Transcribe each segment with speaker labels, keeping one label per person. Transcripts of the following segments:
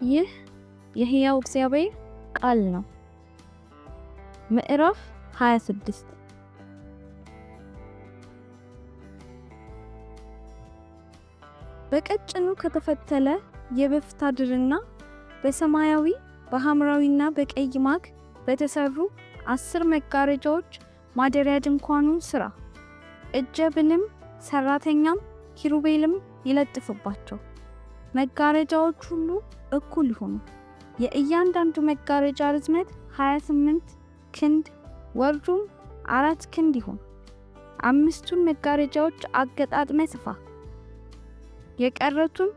Speaker 1: ይህ የሕያው እግዚአብሔር ቃል ነው። ምዕራፍ 26 በቀጭኑ ከተፈተለ የበፍታ ድርና በሰማያዊ በሐምራዊና በቀይ ማግ በተሰሩ 10 መጋረጃዎች ማደሪያ ድንኳኑን ሥራ። እጀ ብልም ሰራተኛም ኪሩቤልም ይለጥፍባቸው። መጋረጃዎች ሁሉ እኩል ይሁኑ። የእያንዳንዱ መጋረጃ ርዝመት 28 ክንድ ወርዱም 4 ክንድ ይሁን። 5ቱን መጋረጃዎች አገጣጥመ ስፋ። የቀረቱን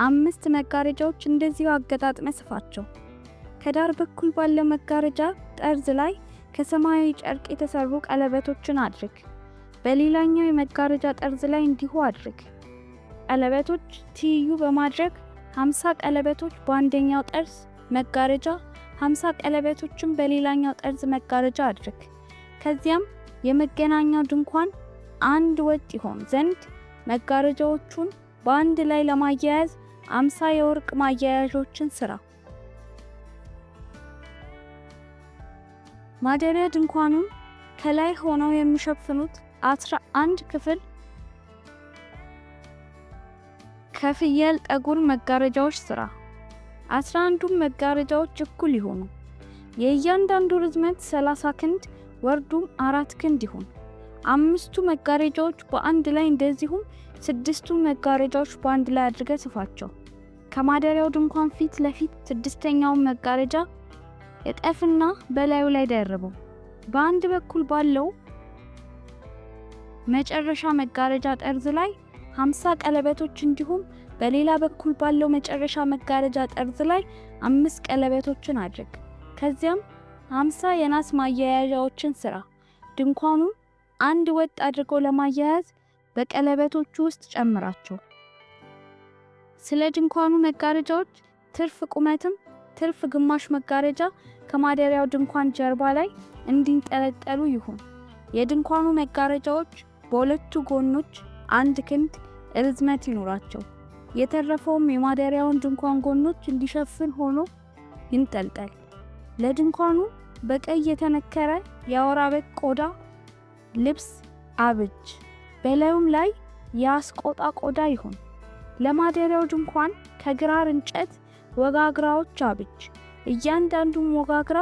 Speaker 1: 5 መጋረጃዎች እንደዚሁ አገጣጥመ ስፋቸው። ከዳር በኩል ባለው መጋረጃ ጠርዝ ላይ ከሰማያዊ ጨርቅ የተሰሩ ቀለበቶችን አድርግ። በሌላኛው የመጋረጃ ጠርዝ ላይ እንዲሁ አድርግ። ቀለበቶች ትይዩ በማድረግ 50 ቀለበቶች በአንደኛው ጠርዝ መጋረጃ 50 ቀለበቶችን በሌላኛው ጠርዝ መጋረጃ አድርግ። ከዚያም የመገናኛው ድንኳን አንድ ወጥ ይሆን ዘንድ መጋረጃዎቹን በአንድ ላይ ለማያያዝ 50 የወርቅ ማያያዦችን ስራ። ማደሪያ ድንኳኑን ከላይ ሆነው የሚሸፍኑት 11 ክፍል ከፍየል ጠጉር መጋረጃዎች ስራ። 11ዱም መጋረጃዎች እኩል ይሆኑ። የእያንዳንዱ ርዝመት 30 ክንድ ወርዱም 4 ክንድ ይሁን። 5ቱ መጋረጃዎች በአንድ ላይ እንደዚሁም 6ቱ መጋረጃዎች በአንድ ላይ አድርገ ስፋቸው። ከማደሪያው ድንኳን ፊት ለፊት 6ኛውን መጋረጃ እጠፍና በላዩ ላይ ደርበው። በአንድ በኩል ባለው መጨረሻ መጋረጃ ጠርዝ ላይ 50 ቀለበቶች እንዲሁም በሌላ በኩል ባለው መጨረሻ መጋረጃ ጠርዝ ላይ 5 ቀለበቶችን አድርግ። ከዚያም 50 የናስ ማያያዣዎችን ስራ። ድንኳኑን አንድ ወጥ አድርጎ ለማያያዝ በቀለበቶቹ ውስጥ ጨምራቸው። ስለ ድንኳኑ መጋረጃዎች ትርፍ ቁመትም ትርፍ ግማሽ መጋረጃ ከማደሪያው ድንኳን ጀርባ ላይ እንዲንጠለጠሉ ይሁን። የድንኳኑ መጋረጃዎች በሁለቱ ጎኖች 1 ክንድ ርዝመት ይኖራቸው። የተረፈውም የማደሪያውን ድንኳን ጎኖች እንዲሸፍን ሆኖ ይንጠልጠል። ለድንኳኑ በቀይ የተነከረ የአውራ በግ ቆዳ ልብስ አብጅ። በላዩም ላይ የአስቆጣ ቆዳ ይሁን። ለማደሪያው ድንኳን ከግራር እንጨት ወጋግራዎች አብጅ። እያንዳንዱም ወጋግራ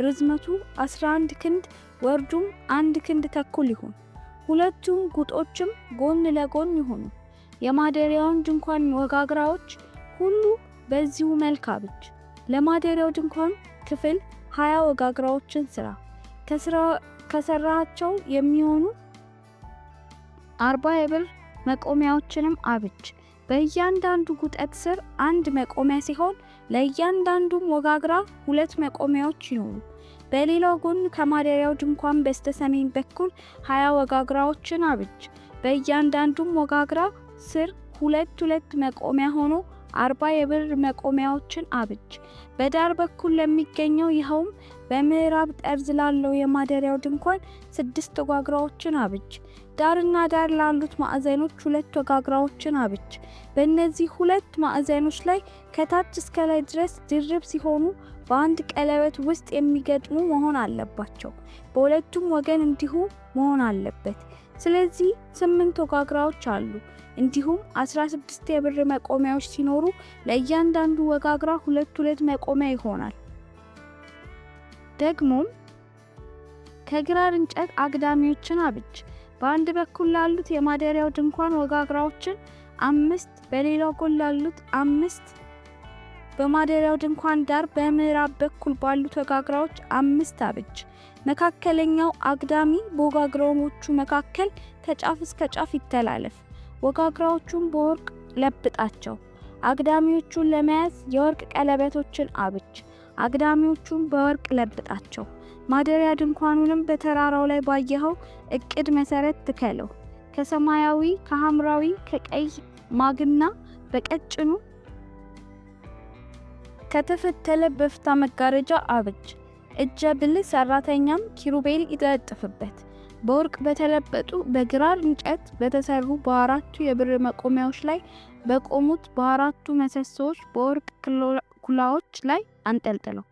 Speaker 1: ርዝመቱ 11 ክንድ ወርዱም 1 ክንድ ተኩል ይሁን። ሁለቱም ጉጦችም ጎን ለጎን ይሁኑ። የማደሪያውን ድንኳን ወጋግራዎች ሁሉ በዚሁ መልክ አብጅ። ለማደሪያው ድንኳን ክፍል 20 ወጋግራዎችን ስራ። ከሰራቸው የሚሆኑ 40 የብር መቆሚያዎችንም አብጅ። በእያንዳንዱ ጉጠት ስር 1 መቆሚያ ሲሆን ለእያንዳንዱም ወጋግራ 2 መቆሚያዎች ይኖሩ። በሌላው ጎን ከማደሪያው ድንኳን በስተሰሜን በኩል 20 ወጋግራዎችን አብጅ። በእያንዳንዱም ወጋግራ ስር 2 መቆሚያ ሆኖ 40 የብር መቆሚያዎችን አብጅ። በዳር በኩል ለሚገኘው ይኸውም በምዕራብ ጠርዝ ላለው የማደሪያው ድንኳን 6 ወጋግራዎችን አብጅ። ዳርና ዳር ላሉት ማዕዘኖች 2 ወጋግራዎችን አብጅ። በእነዚህ 2 ማዕዘኖች ላይ ከታች እስከ ላይ ድረስ ድርብ ሲሆኑ በአንድ ቀለበት ውስጥ የሚገጥሙ መሆን አለባቸው። በሁለቱም ወገን እንዲሁ መሆን አለበት። ስለዚህ 8 ወጋግራዎች አሉ። እንዲሁም 16 የብር መቆሚያዎች ሲኖሩ ለእያንዳንዱ ወጋግራ 2 መቆሚያ ይሆናል። ደግሞም ከግራር እንጨት አግዳሚዎችን አብጅ። በአንድ በኩል ላሉት የማደሪያው ድንኳን ወጋግራዎችን 5 በሌላው ጎን ላሉት 5 በማደሪያው ድንኳን ዳር በምዕራብ በኩል ባሉት ወጋግራዎች 5 አብጅ። መካከለኛው አግዳሚ በወጋግራዎቹ መካከል ከጫፍ እስከ ጫፍ ይተላለፍ። ወጋግራዎቹን በወርቅ ለብጣቸው። አግዳሚዎቹን ለመያዝ የወርቅ ቀለበቶችን አብጅ። አግዳሚዎቹን በወርቅ ለብጣቸው። ማደሪያ ድንኳኑንም በተራራው ላይ ባየኸው እቅድ መሰረት ትከለው። ከሰማያዊ ከሐምራዊ ከቀይ ማግና በቀጭኑ ከተፈተለ በፍታ መጋረጃ አብጅ። እጀ ብልህ ሰራተኛም ኪሩቤል ይለጥፍበት። በወርቅ በተለበጡ በግራር እንጨት በተሰሩ በአራቱ የብር መቆሚያዎች ላይ በቆሙት በአራቱ ምሰሶዎች በወርቅ ኩላዎች ላይ አንጠልጥለው።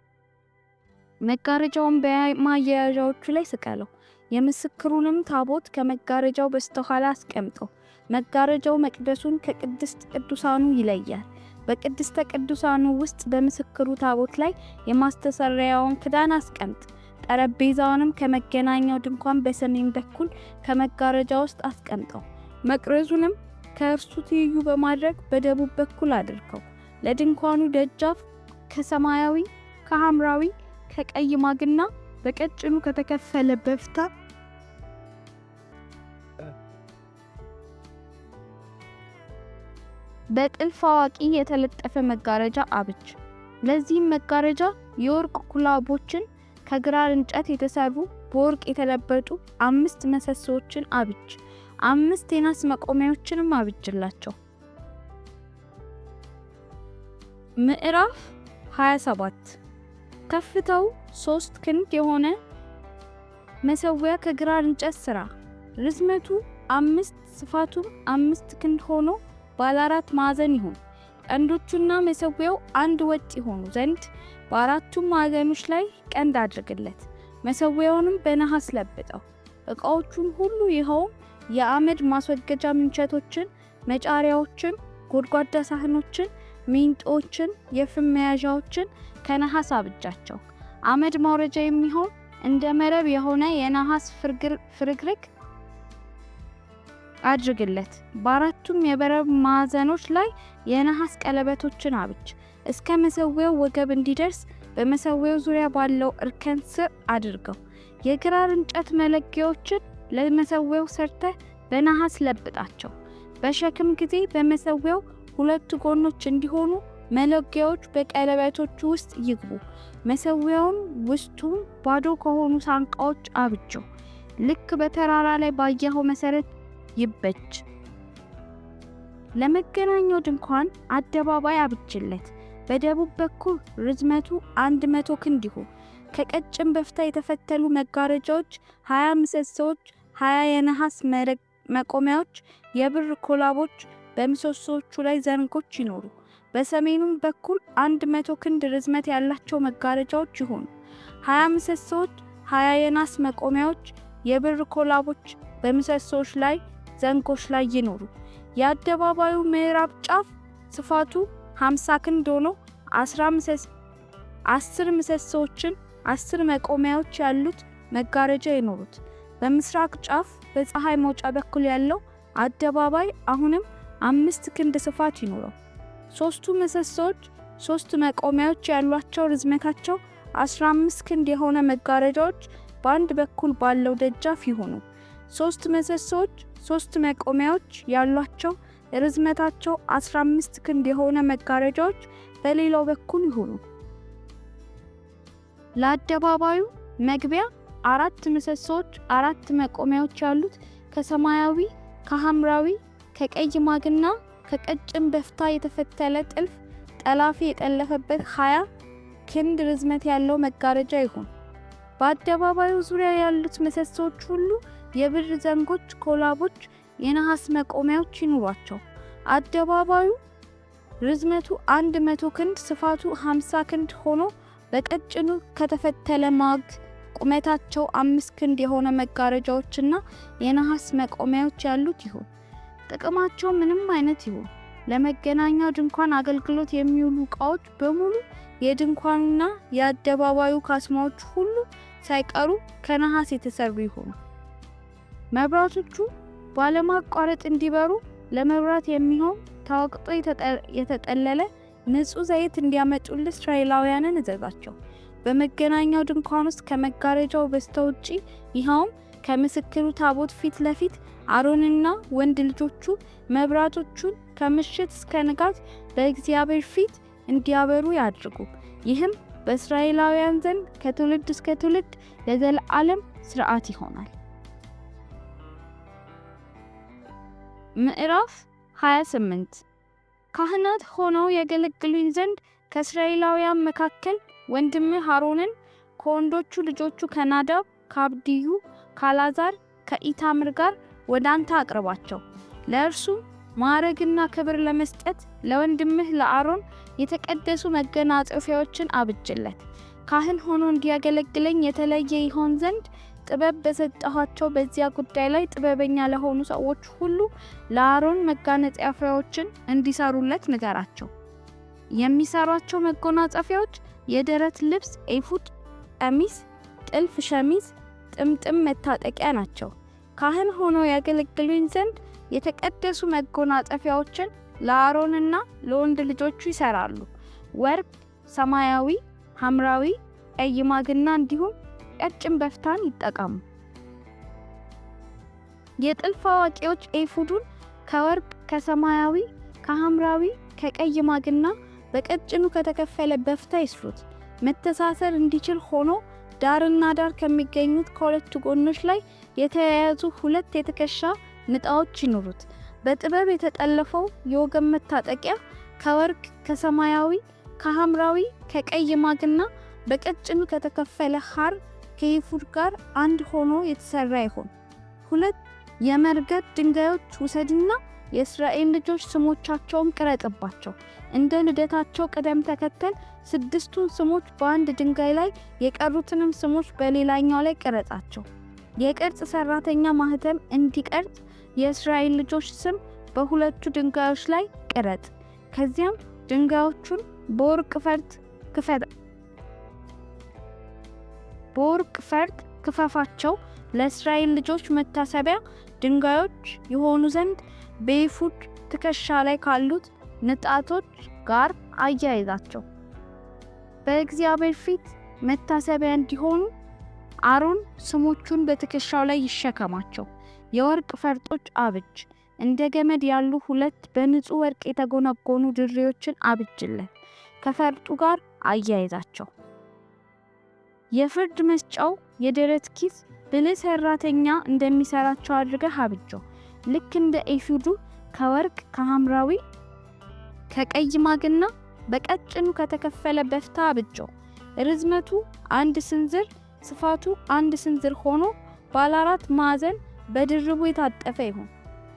Speaker 1: መጋረጃውን በማያያዣዎቹ ላይ ስቀለው። የምስክሩንም ታቦት ከመጋረጃው በስተኋላ አስቀምጠው። መጋረጃው መቅደሱን ከቅድስት ቅዱሳኑ ይለያል። በቅድስተ ቅዱሳኑ ውስጥ በምስክሩ ታቦት ላይ የማስተሰሪያውን ክዳን አስቀምጥ። ጠረጴዛውንም ከመገናኛው ድንኳን በሰሜን በኩል ከመጋረጃ ውስጥ አስቀምጠው። መቅረዙንም ከእርሱ ትይዩ በማድረግ በደቡብ በኩል አድርገው። ለድንኳኑ ደጃፍ ከሰማያዊ፣ ከሐምራዊ፣ ከቀይ ማግና በቀጭኑ ከተከፈለ በፍታ በጥልፍ አዋቂ የተለጠፈ መጋረጃ አብጅ። ለዚህም መጋረጃ የወርቅ ኩላቦችን ከግራር እንጨት የተሰሩ በወርቅ የተለበጡ 5 ምሰሶችን አብጅ። 5 የናስ መቆሚያዎችንም አብጅላቸው። ምዕራፍ 27 ከፍታው 3 ክንድ የሆነ መሰዊያ ከግራር እንጨት ስራ። ርዝመቱ 5 ስፋቱም 5 ክንድ ሆኖ ባለ 4 ማዕዘን ይሁን። ቀንዶቹና መሰዊያው አንድ ወጥ ይሆኑ ዘንድ በአራቱም ማዕዘኖች ላይ ቀንድ አድርግለት። መሰዊያውንም በነሐስ ለብጠው። ዕቃዎቹን ሁሉ ይኸውም የአመድ ማስወገጃ ምንቸቶችን፣ መጫሪያዎችን፣ ጎድጓዳ ሳህኖችን፣ ሚንጦችን፣ የፍም መያዣዎችን ከነሐስ አብጃቸው። አመድ ማውረጃ የሚሆን እንደ መረብ የሆነ የነሐስ ፍርግርግ አድርግለት። በአራቱም የበረብ ማዕዘኖች ላይ የነሐስ ቀለበቶችን አብጅ። እስከ መሰዊያው ወገብ እንዲደርስ በመሰዊያው ዙሪያ ባለው እርከን ስር አድርገው። የግራር እንጨት መለጊያዎችን ለመሰዊያው ሰርተህ በነሐስ ለብጣቸው። በሸክም ጊዜ በመሰዊያው 2 ጎኖች እንዲሆኑ መለጊያዎች በቀለበቶቹ ውስጥ ይግቡ። መሰዊያውን ውስጡም ባዶ ከሆኑ ሳንቃዎች አብጀው። ልክ በተራራ ላይ ባየኸው መሰረት ይበጅ። ለመገናኛው ድንኳን አደባባይ አብጅለት። በደቡብ በኩል ርዝመቱ 100 ክንድ ይሁን። ከቀጭን በፍታ የተፈተሉ መጋረጃዎች፣ 20 ምሰሶች፣ 20 የነሐስ መቆሚያዎች፣ የብር ኮላቦች፣ በምሰሶቹ ላይ ዘንጎች ይኖሩ። በሰሜኑም በኩል 100 ክንድ ርዝመት ያላቸው መጋረጃዎች ይሁኑ። 20 ምሰሶች፣ 20 የናስ መቆሚያዎች፣ የብር ኮላቦች በምሰሶች ላይ ዘንጎች ላይ ይኖሩ። የአደባባዩ ምዕራብ ጫፍ ስፋቱ 50 ክንድ ሆኖ 10 ምሰሶችን 10 መቆሚያዎች ያሉት መጋረጃ ይኖሩት። በምስራቅ ጫፍ በፀሐይ መውጫ በኩል ያለው አደባባይ አሁንም 5 ክንድ ስፋት ይኖረው። 3ቱ ምሰሶች 3 መቆሚያዎች ያሏቸው ርዝመታቸው 15 ክንድ የሆነ መጋረጃዎች በአንድ በኩል ባለው ደጃፍ ይሆኑ። 3 ምሰሶች 3 መቆሚያዎች ያሏቸው ርዝመታቸው 15 ክንድ የሆነ መጋረጃዎች በሌላው በኩል ይሆኑ። ለአደባባዩ መግቢያ 4 ምሰሶች 4 መቆሚያዎች ያሉት ከሰማያዊ፣ ከሐምራዊ፣ ከቀይ ማግና ከቀጭን በፍታ የተፈተለ ጥልፍ ጠላፊ የጠለፈበት 20 ክንድ ርዝመት ያለው መጋረጃ ይሁን። በአደባባዩ ዙሪያ ያሉት ምሰሶች ሁሉ የብር ዘንጎች፣ ኮላቦች፣ የነሐስ መቆሚያዎች ይኑሯቸው። አደባባዩ ርዝመቱ 100 ክንድ ስፋቱ 50 ክንድ ሆኖ በቀጭኑ ከተፈተለ ማግ ቁመታቸው 5 ክንድ የሆነ መጋረጃዎችና የነሐስ መቆሚያዎች ያሉት ይሁን። ጥቅማቸው ምንም አይነት ይሁን። ለመገናኛው ድንኳን አገልግሎት የሚውሉ ዕቃዎች በሙሉ የድንኳኑና የአደባባዩ ካስማዎች ሁሉ ሳይቀሩ ከነሐስ የተሰሩ ይሁኑ። መብራቶቹ ባለማቋረጥ እንዲበሩ ለመብራት የሚሆን ተወቅጦ የተጠለለ ንጹህ ዘይት እንዲያመጡልህ እስራኤላውያንን እዘዛቸው። በመገናኛው ድንኳን ውስጥ ከመጋረጃው በስተውጪ ይኸውም ከምስክሩ ታቦት ፊት ለፊት አሮንና ወንድ ልጆቹ መብራቶቹን ከምሽት እስከ ንጋት በእግዚአብሔር ፊት እንዲያበሩ ያድርጉ። ይህም በእስራኤላውያን ዘንድ ከትውልድ እስከ ትውልድ ለዘላለም ሥርዓት ይሆናል። ምዕራፍ 28 ካህናት ሆነው ያገለግሉኝ ዘንድ ከእስራኤላውያን መካከል ወንድምህ አሮንን ከወንዶቹ ልጆቹ ከናዳብ፣ ከአብድዩ፣ ከአልዓዛር፣ ከኢታምር ጋር ወደ አንተ አቅርባቸው። ለእርሱ ማዕረግና ክብር ለመስጠት ለወንድምህ ለአሮን የተቀደሱ መጎናጸፊያዎችን አብጅለት። ካህን ሆኖ እንዲያገለግለኝ የተለየ ይሆን ዘንድ ጥበብ በሰጠኋቸው በዚያ ጉዳይ ላይ ጥበበኛ ለሆኑ ሰዎች ሁሉ ለአሮን መጎናጸፊያዎችን እንዲሰሩለት ንገራቸው። የሚሰሯቸው መጎናጸፊያዎች የደረት ልብስ፣ ኤፉድ፣ ቀሚስ፣ ጥልፍ ሸሚዝ፣ ጥምጥም መታጠቂያ ናቸው። ካህን ሆኖ ያገለግሉኝ ዘንድ የተቀደሱ መጎናጸፊያዎችን ለአሮንና ለወንድ ልጆቹ ይሰራሉ። ወርቅ፣ ሰማያዊ፣ ሐምራዊ፣ ቀይ ማግና እንዲሁም ቀጭን በፍታን ይጠቀሙ። የጥልፍ አዋቂዎች ኤፉዱን ከወርቅ፣ ከሰማያዊ፣ ከሐምራዊ፣ ከቀይ ማግና በቀጭኑ ከተከፈለ በፍታ ይስሩት። መተሳሰር እንዲችል ሆኖ ዳርና ዳር ከሚገኙት ከሁለቱ ጎኖች ላይ የተያያዙ ሁለት የትከሻ ንጣዎች ይኑሩት። በጥበብ የተጠለፈው የወገብ መታጠቂያ ከወርቅ፣ ከሰማያዊ፣ ከሐምራዊ፣ ከቀይ ማግና በቀጭኑ ከተከፈለ ሐር ከኤፉድ ጋር አንድ ሆኖ የተሰራ ይሁን። 2 የመርገድ ድንጋዮች ውሰድና የእስራኤል ልጆች ስሞቻቸውን ቅረጽባቸው። እንደ ልደታቸው ቅደም ተከተል 6ቱን ስሞች በአንድ ድንጋይ ላይ የቀሩትንም ስሞች በሌላኛው ላይ ቅረጻቸው። የቅርጽ ሰራተኛ ማህተም እንዲቀርጽ የእስራኤል ልጆች ስም በሁለቱ ድንጋዮች ላይ ቅረጽ። ከዚያም ድንጋዮቹን በወርቅ ፈርጥ ክፈፋቸው። ለእስራኤል ልጆች መታሰቢያ ድንጋዮች የሆኑ ዘንድ በኤፉድ ትከሻ ላይ ካሉት ንጣቶች ጋር አያይዛቸው። በእግዚአብሔር ፊት መታሰቢያ እንዲሆኑ አሮን ስሞቹን በትከሻው ላይ ይሸከማቸው። የወርቅ ፈርጦች አብጅ። እንደ ገመድ ያሉ 2 በንጹህ ወርቅ የተጎነጎኑ ድሪዎችን አብጅለት፣ ከፈርጡ ጋር አያይዛቸው። የፍርድ መስጫው የደረት ኪስ ብልህ ሰራተኛ እንደሚሰራቸው አድርገህ አብጀው። ልክ እንደ ኤፉዱ ከወርቅ፣ ከሐምራዊ፣ ከቀይ ማግና በቀጭኑ ከተከፈለ በፍታ አብጀው። ርዝመቱ 1 ስንዝር ስፋቱ 1 ስንዝር ሆኖ ባለ 4 ማዕዘን በድርቡ የታጠፈ ይሁን።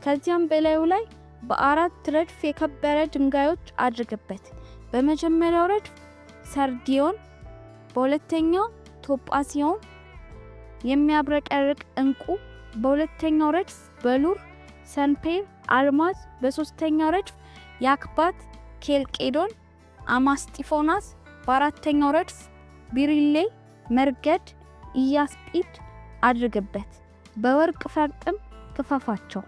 Speaker 1: ከዚያም በላዩ ላይ በ4 ረድፍ የከበረ ድንጋዮች አድርግበት። በመጀመሪያው ረድፍ ሰርዲዮን፣ በሁለተኛው ቶጳሲዮን የሚያብረቀርቅ ዕንቁ፣ በሁለተኛው ረድፍ በሉር፣ ሰንፔር፣ አልማዝ፣ በሶስተኛው ረድፍ ያክባት፣ ኬልቄዶን፣ አማስጢፎናስ፣ በአራተኛው ረድፍ ቢሪሌ፣ መርገድ፣ ኢያስጲድ አድርግበት። በወርቅ ፈርጥም ክፈፋቸው።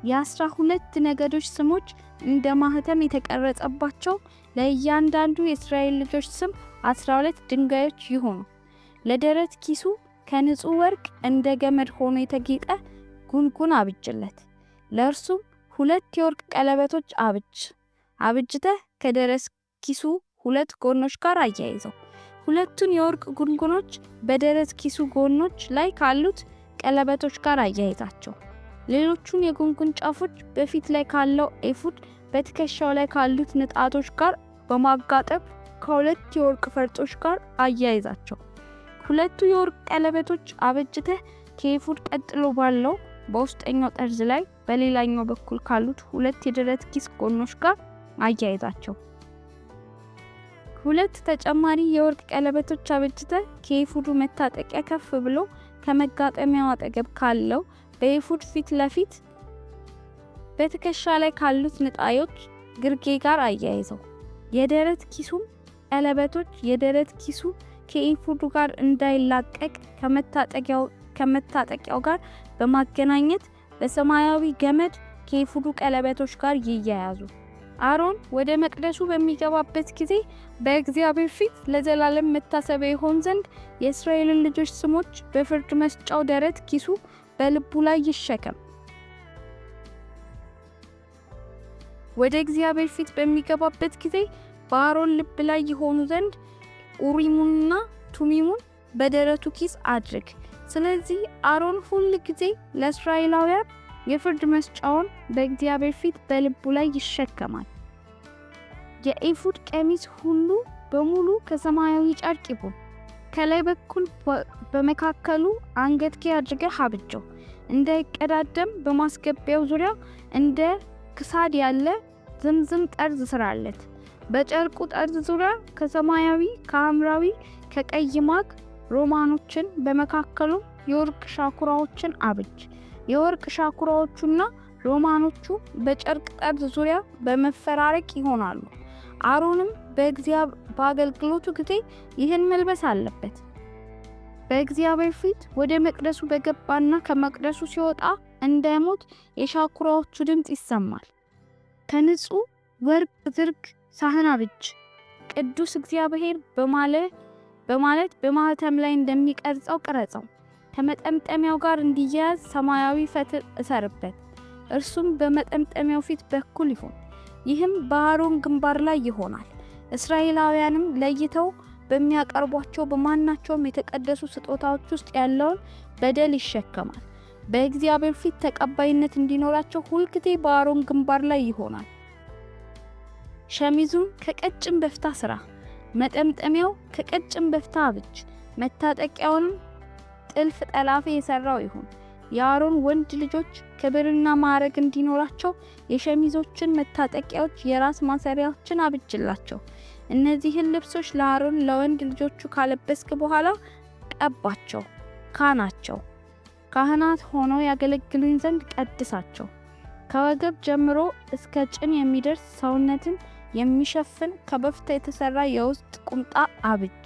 Speaker 1: የ12 ነገዶች ስሞች እንደ ማህተም የተቀረጸባቸው ለእያንዳንዱ የእስራኤል ልጆች ስም 12 ድንጋዮች ይሁኑ። ለደረት ኪሱ ከንጹህ ወርቅ እንደ ገመድ ሆኖ የተጌጠ ጉንጉን አብጅለት። ለእርሱም 2 የወርቅ ቀለበቶች አብጅተህ ከደረት ኪሱ 2 ጎኖች ጋር አያይዘው። 2ቱን የወርቅ ጉንጉኖች በደረት ኪሱ ጎኖች ላይ ካሉት ቀለበቶች ጋር አያይዛቸው። ሌሎቹን የጉንጉን ጫፎች በፊት ላይ ካለው ኤፉድ በትከሻው ላይ ካሉት ንጣቶች ጋር በማጋጠም ከ2 የወርቅ ፈርጦች ጋር አያይዛቸው። 2 የወርቅ ቀለበቶች አበጅተህ ከኤፉድ ቀጥሎ ባለው በውስጠኛው ጠርዝ ላይ በሌላኛው በኩል ካሉት 2 የደረት ኪስ ጎኖች ጋር አያይዛቸው። 2 ተጨማሪ የወርቅ ቀለበቶች አበጅተህ ከኤፉዱ መታጠቂያ ከፍ ብሎ ከመጋጠሚያው አጠገብ ካለው በኤፉድ ፊት ለፊት በትከሻ ላይ ካሉት ንጣዮች ግርጌ ጋር አያይዘው። የደረት ኪሱም ቀለበቶች የደረት ኪሱ ከኤፉዱ ጋር እንዳይላቀቅ ከመታጠቂያው ጋር በማገናኘት በሰማያዊ ገመድ ከኤፉዱ ቀለበቶች ጋር ይያያዙ። አሮን ወደ መቅደሱ በሚገባበት ጊዜ በእግዚአብሔር ፊት ለዘላለም መታሰቢያ ይሆን ዘንድ የእስራኤልን ልጆች ስሞች በፍርድ መስጫው ደረት ኪሱ በልቡ ላይ ይሸከም። ወደ እግዚአብሔር ፊት በሚገባበት ጊዜ በአሮን ልብ ላይ ይሆኑ ዘንድ ኡሪሙንና ቱሚሙን በደረቱ ኪስ አድርግ። ስለዚህ አሮን ሁል ጊዜ ለእስራኤላውያን የፍርድ መስጫውን በእግዚአብሔር ፊት በልቡ ላይ ይሸከማል። የኤፉድ ቀሚስ ሁሉ በሙሉ ከሰማያዊ ጨርቅ ይሁን። ከላይ በኩል በመካከሉ አንገትጌ አድርገህ አብጀው። እንዳይቀዳደም በማስገቢያው ዙሪያ እንደ ክሳድ ያለ ዝምዝም ጠርዝ ስራለት። በጨርቁ ጠርዝ ዙሪያ ከሰማያዊ፣ ከሐምራዊ፣ ከቀይ ማግ ሮማኖችን በመካከሉ የወርቅ ሻኩራዎችን አብጅ። የወርቅ ሻኩራዎቹና ሮማኖቹ በጨርቅ ጠርዝ ዙሪያ በመፈራረቅ ይሆናሉ። አሮንም በአገልግሎቱ ጊዜ ይህን መልበስ አለበት። በእግዚአብሔር ፊት ወደ መቅደሱ በገባና ከመቅደሱ ሲወጣ እንዳይሞት የሻኩራዎቹ ድምፅ ይሰማል። ከንጹህ ወርቅ ዝርግ ሳህን አብጅ። ቅዱስ እግዚአብሔር በማለት በማህተም ላይ እንደሚቀርጸው ቅረጸው። ከመጠምጠሚያው ጋር እንዲያያዝ ሰማያዊ ፈትል እሰርበት። እርሱም በመጠምጠሚያው ፊት በኩል ይሁን። ይህም በአሮን ግንባር ላይ ይሆናል። እስራኤላውያንም ለይተው በሚያቀርቧቸው በማናቸውም የተቀደሱ ስጦታዎች ውስጥ ያለውን በደል ይሸከማል። በእግዚአብሔር ፊት ተቀባይነት እንዲኖራቸው ሁልጊዜ በአሮን ግንባር ላይ ይሆናል። ሸሚዙን ከቀጭን በፍታ ስራ። መጠምጠሚያው ከቀጭን በፍታ አብጅ። መታጠቂያውንም ጥልፍ ጠላፊ የሰራው ይሁን። የአሮን ወንድ ልጆች ክብርና ማዕረግ እንዲኖራቸው የሸሚዞችን መታጠቂያዎች የራስ ማሰሪያዎችን አብጅላቸው። እነዚህን ልብሶች ለአሮን ለወንድ ልጆቹ ካለበስክ በኋላ ቀባቸው፣ ካናቸው። ካህናት ሆነው ያገለግሉኝ ዘንድ ቀድሳቸው። ከወገብ ጀምሮ እስከ ጭን የሚደርስ ሰውነትን የሚሸፍን ከበፍታ የተሰራ የውስጥ ቁምጣ አብጅ።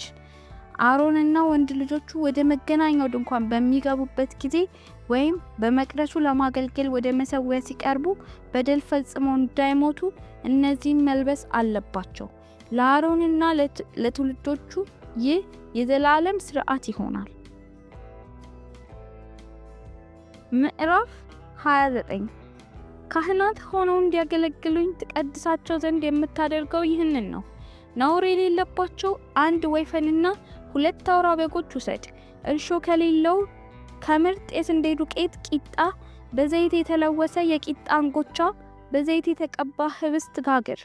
Speaker 1: አሮንና ወንድ ልጆቹ ወደ መገናኛው ድንኳን በሚገቡበት ጊዜ ወይም በመቅደሱ ለማገልገል ወደ መሠዊያ ሲቀርቡ በደል ፈጽመው እንዳይሞቱ እነዚህን መልበስ አለባቸው። ለአሮንና ለትውልዶቹ ይህ የዘላለም ሥርዓት ይሆናል። ምዕራፍ 29 ካህናት ሆነው እንዲያገለግሉኝ ትቀድሳቸው ዘንድ የምታደርገው ይህንን ነው። ነውር የሌለባቸው አንድ ወይፈንና 2 አውራ በጎች ውሰድ። እርሾ ከሌለው ከምርጥ የስንዴ ዱቄት ቂጣ፣ በዘይት የተለወሰ የቂጣ እንጎቻ፣ በዘይት የተቀባ ህብስት ጋግር።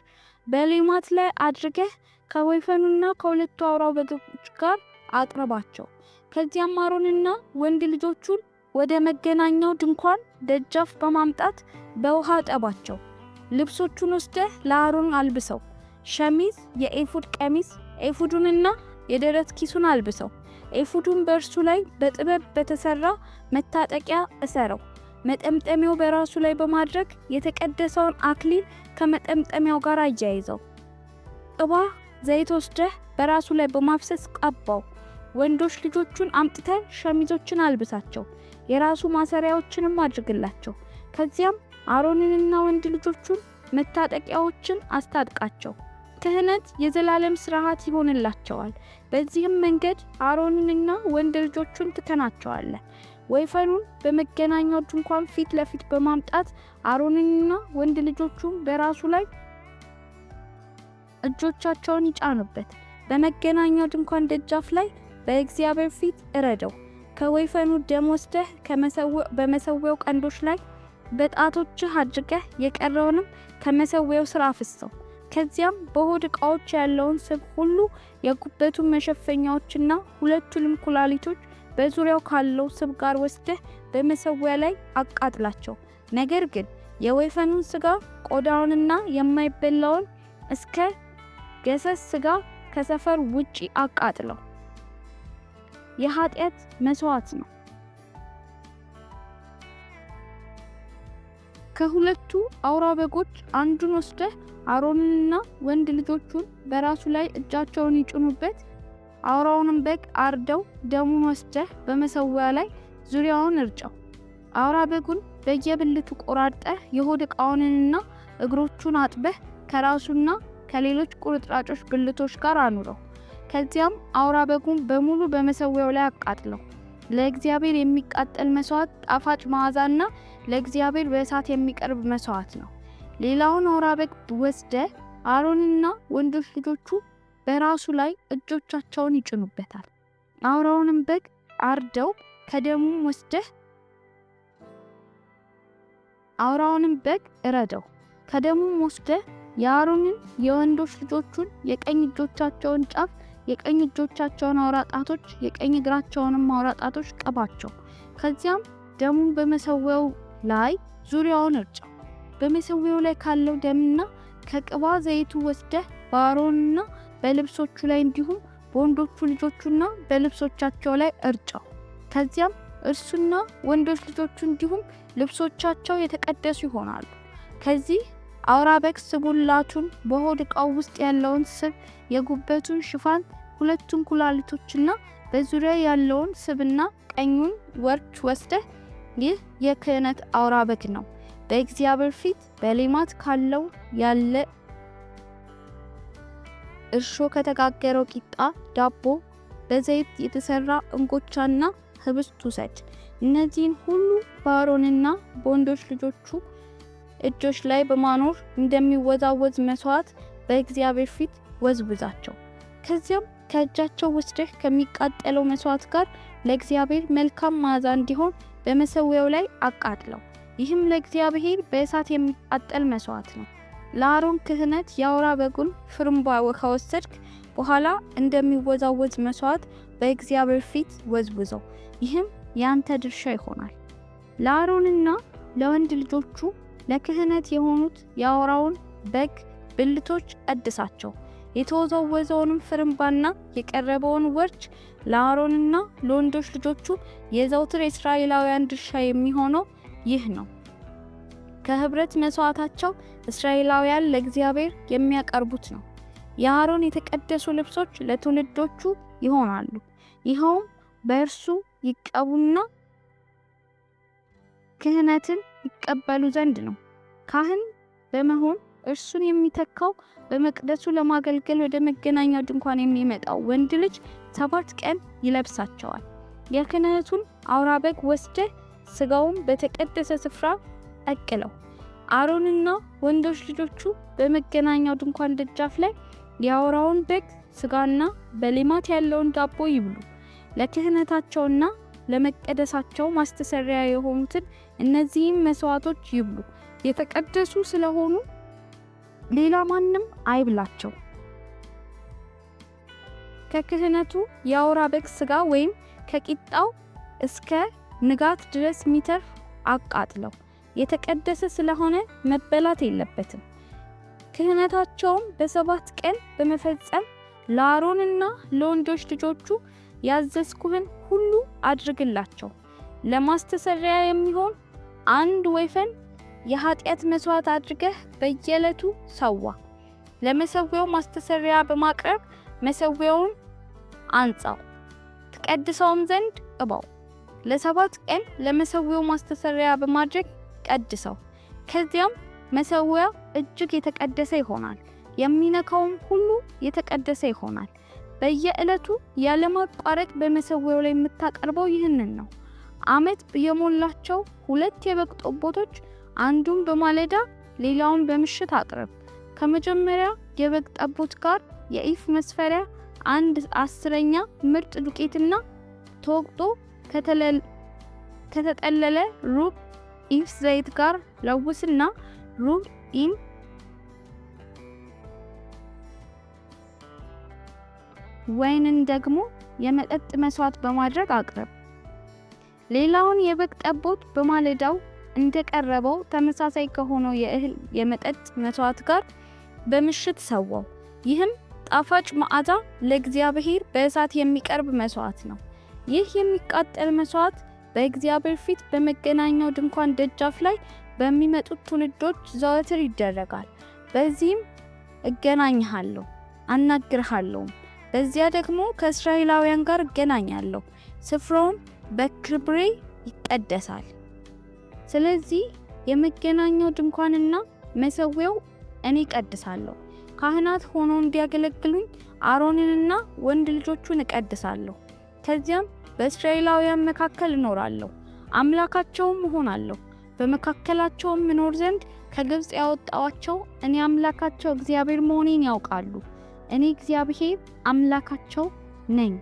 Speaker 1: በሌማት ላይ አድርገህ ከወይፈኑና ከ2 አውራ በጎች ጋር አቅርባቸው። ከዚያም አሮንና ወንድ ልጆቹን ወደ መገናኛው ድንኳን ደጃፍ በማምጣት በውሃ ጠባቸው። ልብሶቹን ወስደህ ለአሮን አልብሰው። ሸሚዝ፣ የኤፉድ ቀሚስ፣ ኤፉዱንና የደረት ኪሱን አልብሰው። ኤፉዱን በእርሱ ላይ በጥበብ በተሰራ መታጠቂያ እሰረው። መጠምጠሚያው በራሱ ላይ በማድረግ የተቀደሰውን አክሊል ከመጠምጠሚያው ጋር አያይዘው። ቅባ ዘይት ወስደህ በራሱ ላይ በማፍሰስ ቀባው። ወንዶች ልጆቹን አምጥተህ ሸሚዞችን አልብሳቸው፣ የራሱ ማሰሪያዎችንም አድርግላቸው። ከዚያም አሮንንና ወንድ ልጆቹን መታጠቂያዎችን አስታጥቃቸው። ክህነት የዘላለም ሥርዓት ይሆንላቸዋል። በዚህም መንገድ አሮንንና ወንድ ልጆቹን ትከናቸዋለህ። ወይፈኑን በመገናኛው ድንኳን ፊት ለፊት በማምጣት አሮንንና ወንድ ልጆቹን በራሱ ላይ እጆቻቸውን ይጫኑበት። በመገናኛው ድንኳን ደጃፍ ላይ በእግዚአብሔር ፊት እረደው። ከወይፈኑ ደም ወስደህ በመሠዊያው ቀንዶች ላይ በጣቶችህ አድርገህ የቀረውንም ከመሠዊያው ስር አፍስሰው። ከዚያም በሆድ ዕቃዎች ያለውን ስብ ሁሉ የጉበቱን መሸፈኛዎችና 2ቱንም ኩላሊቶች በዙሪያው ካለው ስብ ጋር ወስደህ በመሠዊያ ላይ አቃጥላቸው። ነገር ግን የወይፈኑን ስጋ ቆዳውንና የማይበላውን እስከ ገሰስ ስጋ ከሰፈር ውጪ አቃጥለው። የኃጢአት መስዋዕት ነው። ከሁለቱ አውራ በጎች አንዱን ወስደህ አሮንንና ወንድ ልጆቹን በራሱ ላይ እጃቸውን ይጭኑበት። አውራውንም በግ አርደው ደሙን ወስደህ በመሠዊያ ላይ ዙሪያውን እርጨው። አውራ በጉን በየብልቱ ቆራርጠህ የሆድ ዕቃውንና እግሮቹን አጥበህ ከራሱና ከሌሎች ቁርጥራጮች ብልቶች ጋር አኑረው። ከዚያም አውራ በጉን በሙሉ በመሠዊያው ላይ አቃጥለው። ለእግዚአብሔር የሚቃጠል መስዋዕት ጣፋጭ መዓዛና ለእግዚአብሔር በእሳት የሚቀርብ መስዋዕት ነው። ሌላውን አውራ በግ ወስደህ አሮንና ወንዶች ልጆቹ በራሱ ላይ እጆቻቸውን ይጭኑበታል። አውራውንም በግ አርደው ከደሙም ወስደህ አውራውንም በግ እረደው። ከደሙም ወስደህ የአሮንን የወንዶች ልጆቹን የቀኝ እጆቻቸውን ጫፍ፣ የቀኝ እጆቻቸውን አውራ ጣቶች፣ የቀኝ እግራቸውንም አውራ ጣቶች ቀባቸው። ከዚያም ደሙን በመሰዊያው ላይ ዙሪያውን እርጨው። በመሰዊያው ላይ ካለው ደምና ከቅባ ዘይቱ ወስደህ በአሮንና በልብሶቹ ላይ እንዲሁም በወንዶቹ ልጆቹና በልብሶቻቸው ላይ እርጨው። ከዚያም እርሱና ወንዶች ልጆቹ እንዲሁም ልብሶቻቸው የተቀደሱ ይሆናሉ። ከዚህ አውራ በግ ስቡላቱን፣ በሆድ ዕቃው ውስጥ ያለውን ስብ፣ የጉበቱን ሽፋን፣ ሁለቱን ኩላሊቶችና በዙሪያ ያለውን ስብና ቀኙን ወርች ወስደህ ይህ የክህነት አውራ በግ ነው፣ በእግዚአብሔር ፊት በሌማት ካለው ያለ እርሾ ከተጋገረው ቂጣ ዳቦ፣ በዘይት የተሰራ እንጎቻና ህብስት ውሰድ። እነዚህን ሁሉ በአሮንና በወንዶች ልጆቹ እጆች ላይ በማኖር እንደሚወዛወዝ መስዋዕት በእግዚአብሔር ፊት ወዝውዛቸው። ከዚያም ከእጃቸው ወስደህ ከሚቃጠለው መስዋዕት ጋር ለእግዚአብሔር መልካም መዓዛ እንዲሆን በመሰዊያው ላይ አቃጥለው። ይህም ለእግዚአብሔር በእሳት የሚቃጠል መስዋዕት ነው። ለአሮን ክህነት የአውራ በጉን ፍርምባ ከወሰድክ በኋላ እንደሚወዛወዝ መስዋዕት በእግዚአብሔር ፊት ወዝውዘው። ይህም ያንተ ድርሻ ይሆናል። ለአሮንና ለወንድ ልጆቹ ለክህነት የሆኑት የአውራውን በግ ብልቶች ቀድሳቸው። የተወዘወዘውንም ፍርምባና የቀረበውን ወርች ለአሮንና ለወንዶች ልጆቹ የዘውትር እስራኤላውያን ድርሻ የሚሆነው ይህ ነው። ከህብረት መስዋዕታቸው እስራኤላውያን ለእግዚአብሔር የሚያቀርቡት ነው። የአሮን የተቀደሱ ልብሶች ለትውልዶቹ ይሆናሉ። ይኸውም በእርሱ ይቀቡና ክህነትን ይቀበሉ ዘንድ ነው። ካህን በመሆን እርሱን የሚተካው በመቅደሱ ለማገልገል ወደ መገናኛው ድንኳን የሚመጣው ወንድ ልጅ 7 ቀን ይለብሳቸዋል። የክህነቱን አውራ በግ ወስደህ ስጋውን በተቀደሰ ስፍራ ቀቅለው። አሮንና ወንዶች ልጆቹ በመገናኛው ድንኳን ደጃፍ ላይ የአውራውን በግ ስጋና በሌማት ያለውን ዳቦ ይብሉ። ለክህነታቸውና ለመቀደሳቸው ማስተሰሪያ የሆኑትን እነዚህን መስዋዕቶች ይብሉ። የተቀደሱ ስለሆኑ ሌላ ማንም አይብላቸው። ከክህነቱ የአውራ በግ ስጋ ወይም ከቂጣው እስከ ንጋት ድረስ ሚተርፍ አቃጥለው። የተቀደሰ ስለሆነ መበላት የለበትም። ክህነታቸውም በ7 ቀን በመፈጸም ለአሮንና ለወንዶች ልጆቹ ያዘዝኩህን ሁሉ አድርግላቸው። ለማስተሰሪያ የሚሆን አንድ ወይፈን የኃጢአት መስዋዕት አድርገህ በየዕለቱ ሰዋ። ለመሰዊያው ማስተሰሪያ በማቅረብ መሰዊያውን አንጻው፣ ትቀድሰውም ዘንድ ቅባው። ለ7 ቀን ለመሰዊያው ማስተሰሪያ በማድረግ ቀድሰው። ከዚያም መሰዊያው እጅግ የተቀደሰ ይሆናል፣ የሚነካውም ሁሉ የተቀደሰ ይሆናል። በየዕለቱ ያለማቋረጥ በመሰዊያው ላይ የምታቀርበው ይህንን ነው። ዓመት የሞላቸው 2 የበግ ጠቦቶች፣ አንዱን በማለዳ ሌላውን በምሽት አቅርብ። ከመጀመሪያ የበግ ጠቦት ጋር የኢፍ መስፈሪያ 1/10 ምርጥ ዱቄትና ተወቅጦ ከተጠለለ ሩብ ኢፍ ዘይት ጋር ለውስና ሩብ ኢን ወይንን ደግሞ የመጠጥ መስዋዕት በማድረግ አቅርብ። ሌላውን የበግ ጠቦት በማለዳው እንደቀረበው ተመሳሳይ ከሆነው የእህል የመጠጥ መስዋዕት ጋር በምሽት ሰዋው። ይህም ጣፋጭ መዓዛ ለእግዚአብሔር በእሳት የሚቀርብ መስዋዕት ነው። ይህ የሚቃጠል መስዋዕት በእግዚአብሔር ፊት በመገናኛው ድንኳን ደጃፍ ላይ በሚመጡት ትውልዶች ዘወትር ይደረጋል። በዚህም እገናኝሃለሁ፣ አናግርሃለሁ። በዚያ ደግሞ ከእስራኤላውያን ጋር እገናኛለሁ፣ ስፍራውም በክብሬ ይቀደሳል። ስለዚህ የመገናኛው ድንኳንና መሰዊያው እኔ ቀድሳለሁ። ካህናት ሆነው እንዲያገለግሉኝ አሮንንና ወንድ ልጆቹን እቀድሳለሁ። ከዚያም በእስራኤላውያን መካከል እኖራለሁ፣ አምላካቸውም እሆናለሁ። በመካከላቸውም እኖር ዘንድ ከግብጽ ያወጣኋቸው እኔ አምላካቸው እግዚአብሔር መሆኔን ያውቃሉ። እኔ እግዚአብሔር አምላካቸው ነኝ።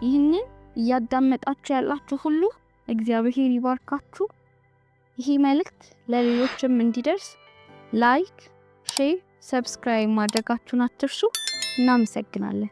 Speaker 1: ይህንን እያዳመጣችሁ ያላችሁ ሁሉ እግዚአብሔር ይባርካችሁ። ይህ መልእክት ለሌሎችም እንዲደርስ ላይክ፣ ሼር፣ ሰብስክራይብ ማድረጋችሁን አትርሱ። እናመሰግናለን።